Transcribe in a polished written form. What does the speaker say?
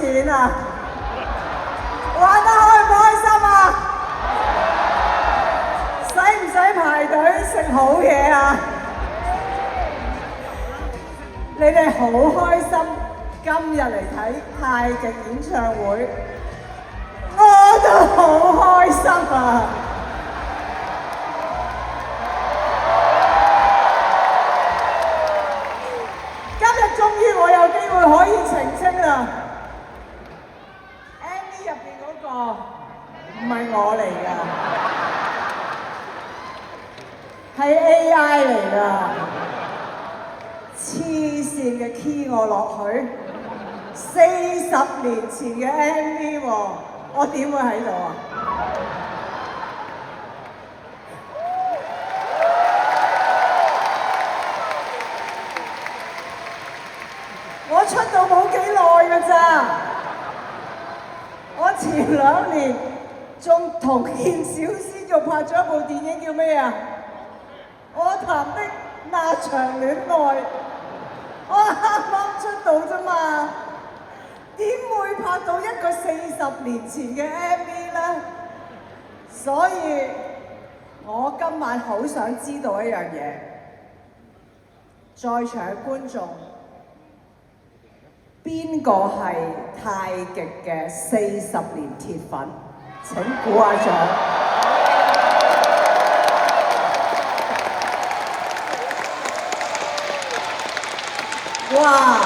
錢啊？玩得開唔開心啊？使唔使排隊食好嘢啊？你哋好開心今日嚟睇太極演唱會，我都好開心啊！今日終於我有機會可以澄清啦 ，MV 入邊嗰個唔係我嚟㗎，係 AI 嚟㗎。黐線嘅 key 我落去，40年前嘅 MV 喎，我點會喺度啊？我出道冇幾耐㗎咋，我前2年仲同件小鮮肉拍咗一部電影叫咩啊？我談的那場戀愛。我啱啱出道啫嘛，點會拍到一個40年前嘅 MV 呢？所以我今晚好想知道一樣嘢，在場嘅觀眾邊個係太極嘅40年鐵粉？請鼓下掌。哇！